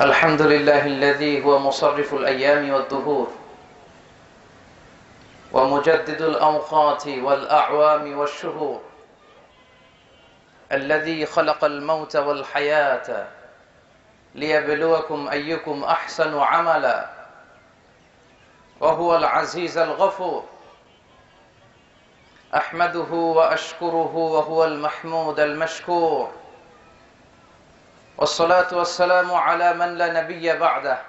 الحمد لله الذي هو مصرف الأيام والدهور ومجدد الأوقات والأعوام والشهور، الذي خلق الموت والحياة ليبلوكم أيكم أحسن عملا، وهو العزيز الغفور. أحمده وأشكره وهو المحمود المشكور، والصلاة والسلام على من لا نبي بعده،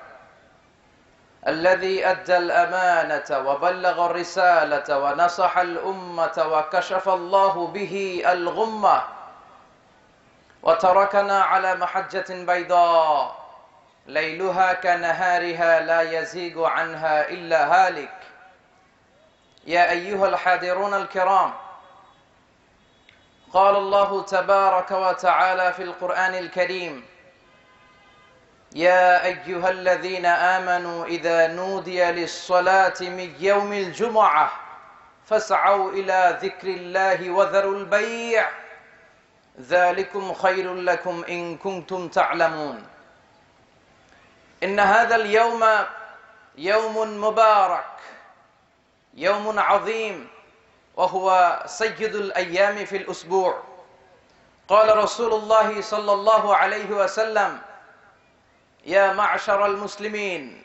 الذي أدى الأمانة وبلغ الرسالة ونصح الأمة وكشف الله به الغمة، وتركنا على محجة بيضاء ليلها كنهارها لا يزيغ عنها إلا هالك. يا أيها الحاضرون الكرام، قال الله تبارك وتعالى في القرآن الكريم: يا أيها الذين آمنوا إذا نودي للصلاة من يوم الجمعة فاسعوا إلى ذكر الله وذروا البيع ذلكم خير لكم إن كنتم تعلمون. إن هذا اليوم يوم مبارك، يوم عظيم، وهو سيد الأيام في الأسبوع. قال رسول الله صلى الله عليه وسلم: يا معشر المسلمين،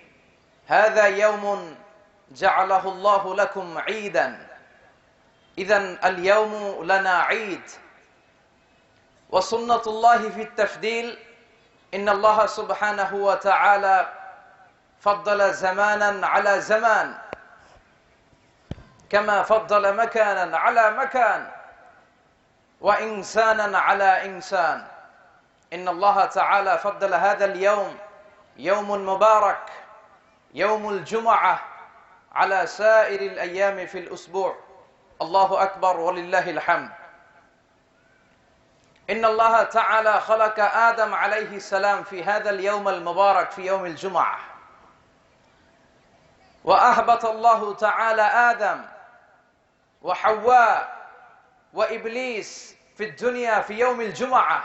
هذا يوم جعله الله لكم عيدا. إذن اليوم لنا عيد. وسنة الله في التفضيل، إن الله سبحانه وتعالى فضل زمانا على زمان، كما فضل مكانا على مكان، وإنسانا على إنسان. إن الله تعالى فضل هذا اليوم، يوم مبارك، يوم الجمعة، على سائر الأيام في الأسبوع. الله أكبر ولله الحمد. إن الله تعالى خلق آدم عليه السلام في هذا اليوم المبارك، في يوم الجمعة، وأهبط الله تعالى آدم وحواء وإبليس في الدنيا في يوم الجمعة،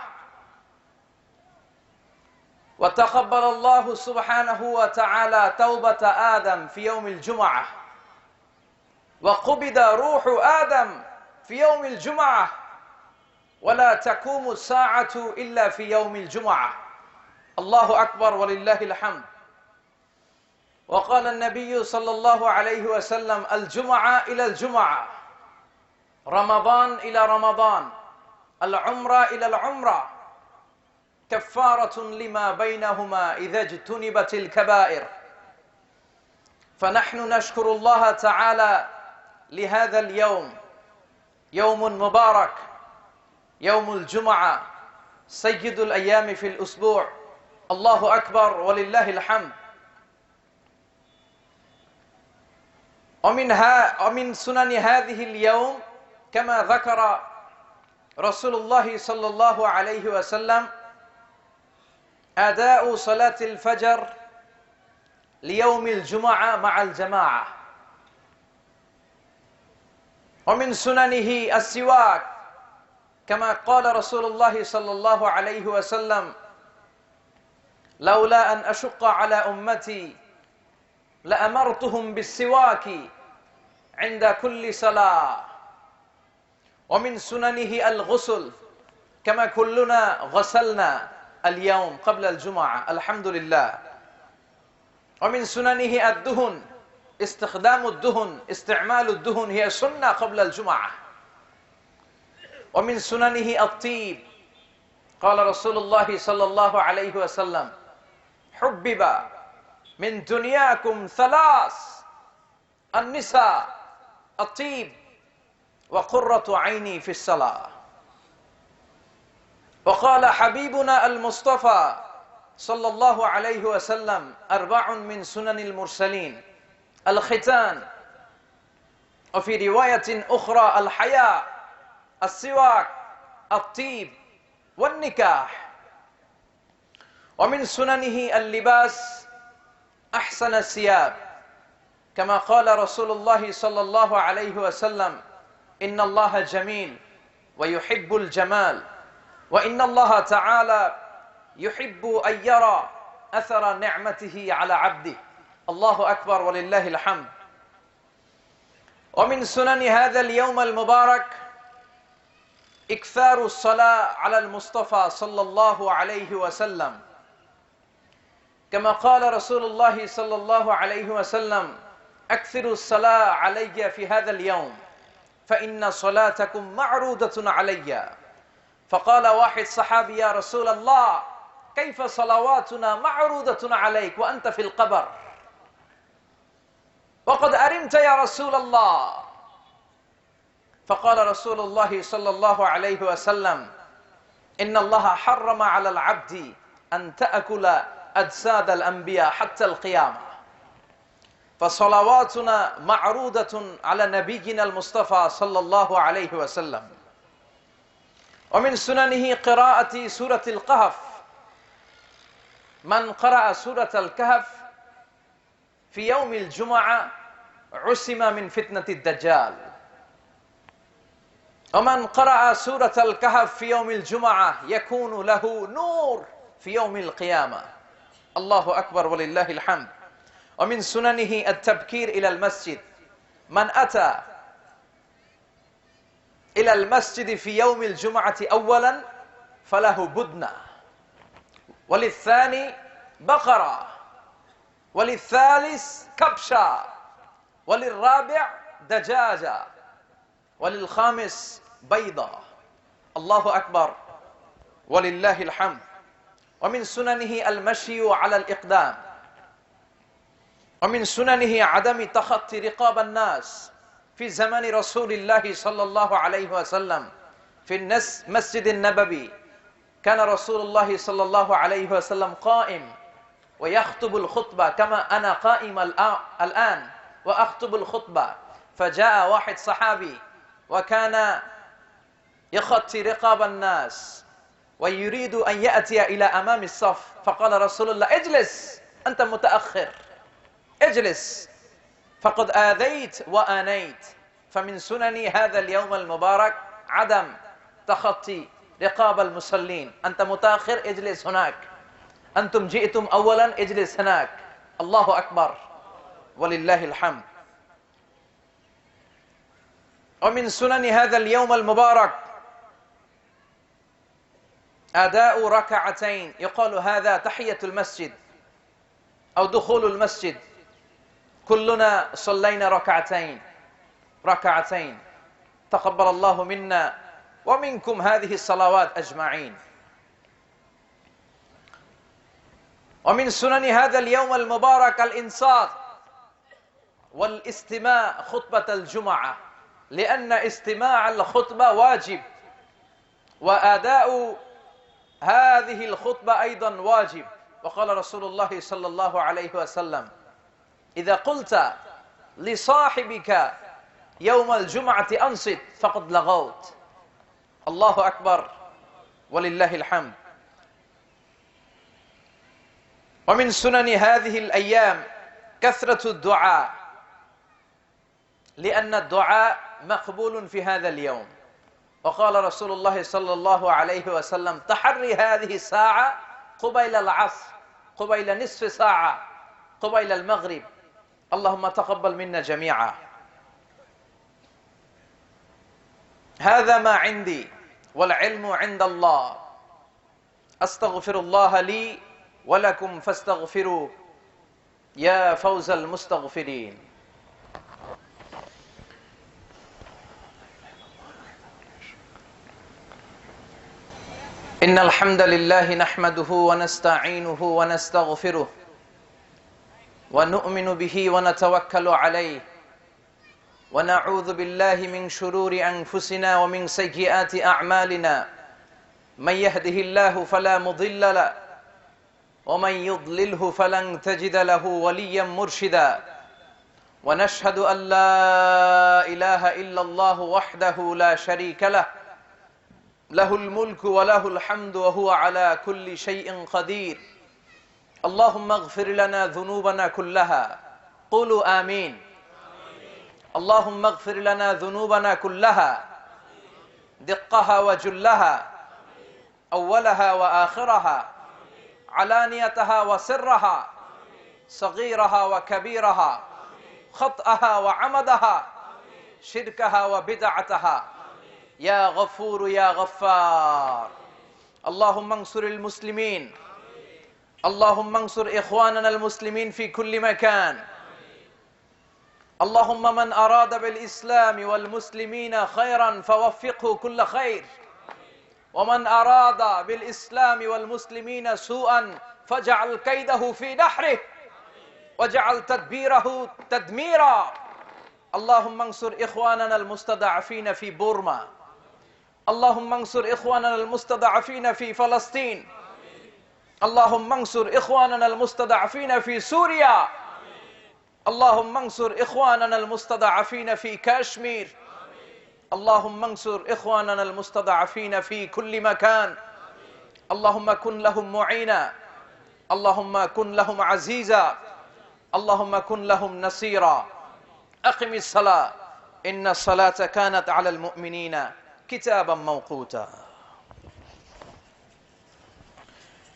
وتقبل الله سبحانه وتعالى توبة آدم في يوم الجمعة، وقبض روح آدم في يوم الجمعة، ولا تقوم الساعة إلا في يوم الجمعة. الله أكبر ولله الحمد. وقال النبي صلى الله عليه وسلم: الجمعة إلى الجمعة، رمضان إلى رمضان، العمرة إلى العمرة، كفارة لما بينهما إذا اجتنبت الكبائر. فنحن نشكر الله تعالى لهذا اليوم، يوم مبارك، يوم الجمعة، سيد الأيام في الأسبوع. الله أكبر ولله الحمد. ومن سنن هذه اليوم، كما ذكر رسول الله صلى الله عليه وسلم، أداء صلاة الفجر ليوم الجمعة مع الجماعة. ومن سننه السواك، كما قال رسول الله صلى الله عليه وسلم: لولا أن أشق على أمتي لأمرتهم بالسواك عند كل صلاة. ومن سننه الغسل، كما كلنا غسلنا اليوم قبل الجمعة، الحمد لله. ومن سننه الدهن، استخدام الدهن، استعمال الدهن هي سنة قبل الجمعة. ومن سننه الطيب، قال رسول الله صلى الله عليه وسلم: حبب من دنياكم ثلاث: النساء، الطيب، وقرة عيني في الصلاة. وقال حبيبنا المصطفى صلى الله عليه وسلم: أربع من سنن المرسلين: الختان، وفي رواية أخرى الحياء، السواك، الطيب، والنكاح. ومن سننه اللباس، أحسن الثياب، كما قال رسول الله صلى الله عليه وسلم: إن الله جميل ويحب الجمال، وإن الله تعالى يحب أن يرى أثر نعمته على عبده. الله أكبر ولله الحمد. ومن سنن هذا اليوم المبارك إكثار الصلاة على المصطفى صلى الله عليه وسلم، كما قال رسول الله صلى الله عليه وسلم: أكثروا الصلاة علي في هذا اليوم فإن صلاتكم معروضة علي. فقال واحد صحابي: يا رسول الله، كيف صلواتنا معروضة عليك وأنت في القبر؟ وقد أرمت يا رسول الله. فقال رسول الله صلى الله عليه وسلم: إن الله حرم على العبد أن تأكل أجساد الأنبياء حتى القيامة. فصلواتنا معروضة على نبينا المصطفى صلى الله عليه وسلم. ومن سننه قراءة سورة الكهف. من قرأ سورة الكهف في يوم الجمعة عصم من فتنة الدجال. ومن قرأ سورة الكهف في يوم الجمعة يكون له نور في يوم القيامة. الله أكبر ولله الحمد. ومن سننه التبكير إلى المسجد. من أتى إلى المسجد في يوم الجمعة أولا فله بدنة، وللثاني بقرة، وللثالث كبشة، وللرابع دجاجة، وللخامس بيضة. الله أكبر ولله الحمد. ومن سننه المشي على الإقدام. ومن سننه عدم تخطي رقاب الناس. في زمن رسول الله صلى الله عليه وسلم في المسجد النبوي كان رسول الله صلى الله عليه وسلم قائم ويخطب الخطبة كما أنا قائم الآن وأخطب الخطبة. فجاء واحد صحابي وكان يخطي رقاب الناس ويريد أن يأتي إلى أمام الصف، فقال رسول الله: اجلس، أنت متأخر، اجلس، فقد آذيت وآنيت. فمن سنن هذا اليوم المبارك عدم تخطي رقاب المصلين. أنت متأخر، اجلس هناك. أنتم جئتم أولا، اجلس هناك. الله أكبر ولله الحمد. ومن سنن هذا اليوم المبارك أداء ركعتين، يقال هذا تحية المسجد أو دخول المسجد. كلنا صلينا ركعتين. تقبل الله منا ومنكم هذه الصلوات أجمعين. ومن سنن هذا اليوم المبارك الإنصات والاستماع خطبة الجمعة، لأن استماع الخطبة واجب، وأداء هذه الخطبة أيضا واجب. وقال رسول الله صلى الله عليه وسلم: إذا قلت لصاحبك يوم الجمعة أنصت فقد لغوت. الله أكبر ولله الحمد. ومن سنن هذه الأيام كثرة الدعاء، لأن الدعاء مقبول في هذا اليوم. وقال رسول الله صلى الله عليه وسلم: تحري هذه الساعة قبيل العصر، قبيل نصف ساعة، قبيل المغرب. اللهم تقبل منا جميعا. هذا ما عندي والعلم عند الله. أستغفر الله لي ولكم فاستغفروا يا فوز المستغفرين. إن الحمد لله نحمده ونستعينه ونستغفره ونؤمن به ونتوكل عليه، ونعوذ بالله من شرور أنفسنا ومن سيئات أعمالنا. من يهده الله فلا مضل له ومن يضلله فلن تجد له وليا مرشدا. ونشهد أن لا إله إلا الله وحده لا شريك له، له الملك وله الحمد وهو على كل شيء قدير. اللهم اغفر لنا ذنوبنا كلها. قولوا آمين. اللهم اغفر لنا ذنوبنا كلها، دقها وجلها، أولها وآخرها، علانيتها وسرها صغيرها وكبيرها خطأها وعمدها شركها وبدعتها يا غفور يا غفار. اللهم انصر المسلمين، اللهم انصر إخواننا المسلمين في كل مكان. اللهم من أراد بالإسلام والمسلمين خيرا فوفقه كل خير، ومن أراد بالإسلام والمسلمين سوءا فاجعل كيده في نحره واجعل تدبيره تدميرا. اللهم انصر إخواننا المستضعفين في بورما، اللهم انصر إخواننا المستضعفين في فلسطين، اللهم انصر إخواننا المستضعفين في سوريا، اللهم انصر إخواننا المستضعفين في كاشمير، اللهم انصر إخواننا المستضعفين في كل مكان. اللهم كن لهم معينا، اللهم كن لهم عزيزا، اللهم كن لهم نصيرا. أقم الصلاة إن الصلاة كانت على المؤمنين كتابا موقوتا.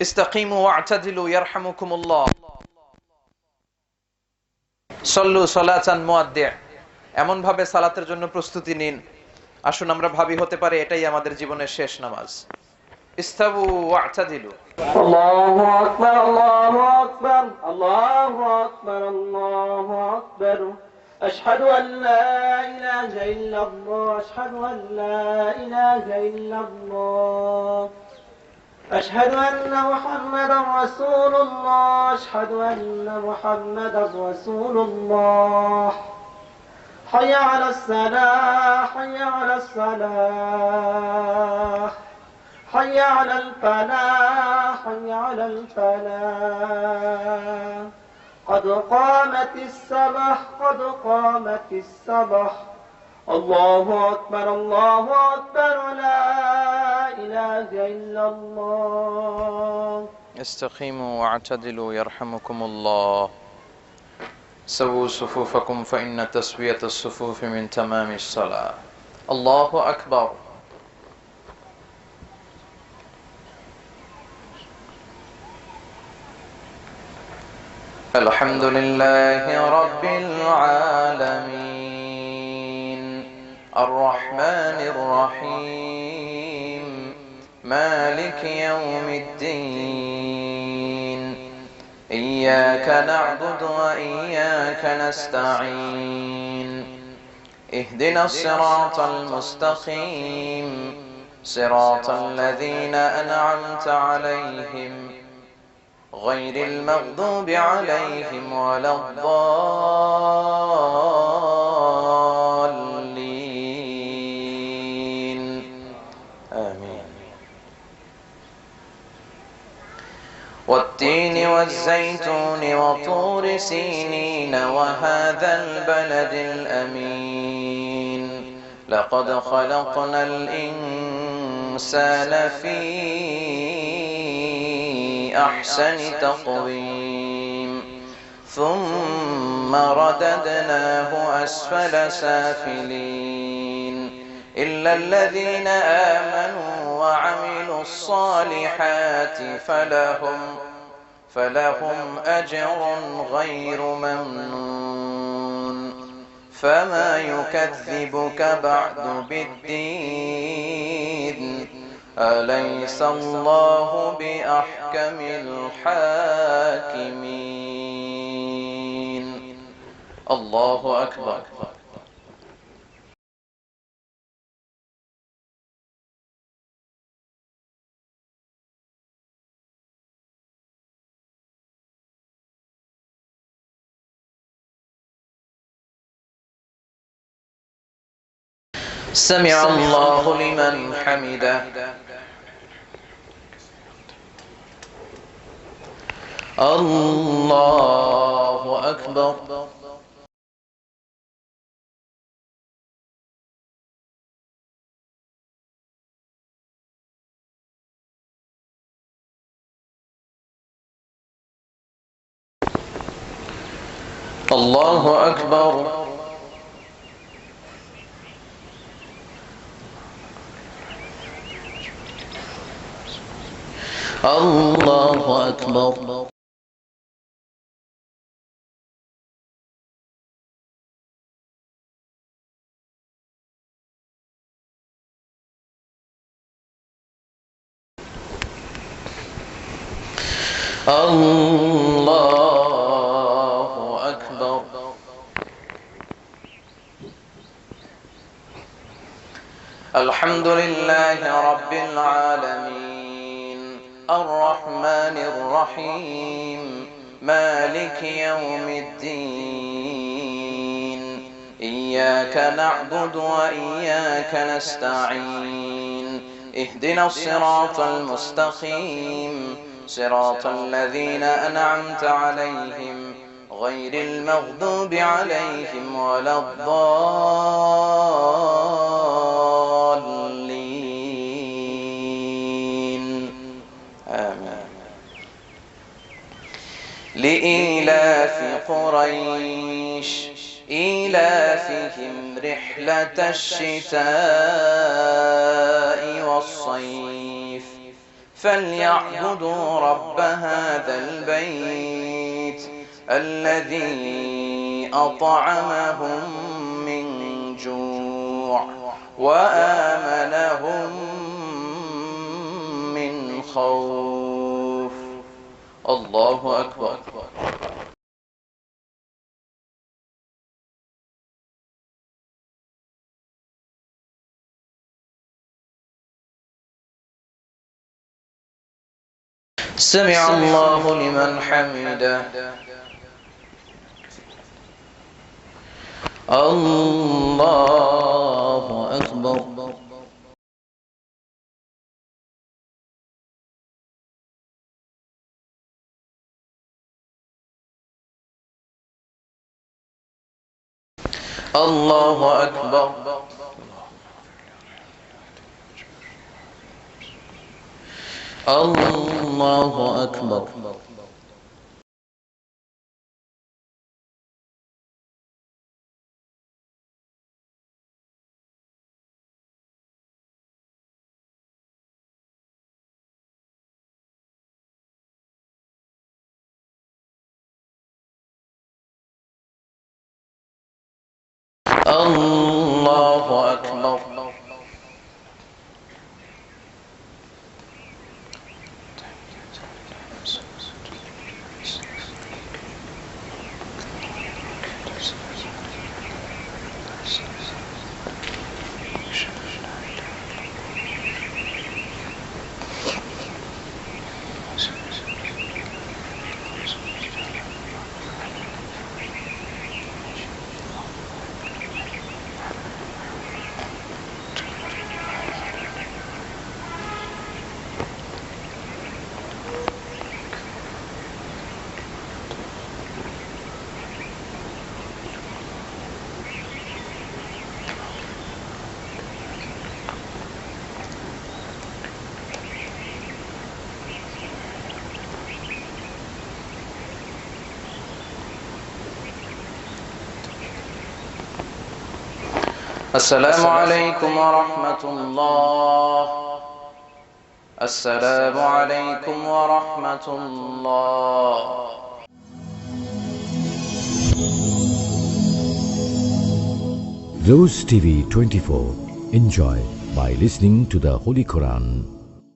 استقيموا واعتدلوا يرحمكم الله. صلوا صلاة مودع। এমন ভাবে সালাতের জন্য প্রস্তুতি নিন, আসুন আমরা ভাবি হতে পারে এটাই আমাদের জীবনের শেষ নামাজ। ইস্তাবু ওয়া'তাদিলু। আল্লাহু আকবার, আল্লাহু আকবার, আল্লাহু আকবার, আল্লাহু আকবার। আশহাদু আন লা ইলাহা ইল্লাল্লাহ, আশহাদু আন লা ইলাহা ইল্লাল্লাহ। আশহাদু আন্না মুহাম্মাদার রাসূলুল্লাহ, আশহাদু আন্না মুহাম্মাদার রাসূলুল্লাহ। হাইয়া আলাস সালাহ, হাইয়া আলাস সালাহ, حي على الفلاح، حي على الفلاح. قد قامت الصلاة، قد قامت الصلاة. الله أكبر، الله أكبر، لا إله إلا الله. استقيموا واعتدلوا يرحمكم الله. سووا صفوفكم فإن تسوية الصفوف من تمام الصلاة. الله أكبر. الحمد لله رب العالمين الرحمن الرحيم مالك يوم الدين إياك نعبد وإياك نستعين اهدنا الصراط المستقيم صراط الذين أنعمت عليهم غير المغضوب عليهم ولا الضالين آمين. والتين والزيتون وطور سينين وهذا البلد الأمين لقد خلقنا الإنسان في أحسن تقويم ثم رددناه أسفل سافلين إلا الذين آمنوا وعملوا الصالحات فلهم أجر غير ممنون فما يكذبك بعد بالدين أليس الله بأحكم الحاكمين. الله أكبر. سمع الله لمن حمده. الله أكبر. الله أكبر. الله أكبر. الله أكبر. الحمد لله رب العالمين الرحمن الرحيم مالك يوم الدين إياك نعبد وإياك نستعين اهدنا الصراط المستقيم صراط الذين أنعمت عليهم غير المغضوب عليهم ولا الضالين آمين. لإيلاف قريش إيلافهم رحلة الشتاء والصيف فليعبدوا رب هذا البيت الذي أطعمهم من جوع وآمنهم من خوف. الله أكبر. سمع الله لمن حمده. الله أكبر. الله أكبر. الله أكبر. الله أكبر. السلام عليكم ورحمة الله. السلام عليكم ورحمة الله. Rose TV 24. Enjoy by listening to the Holy Quran.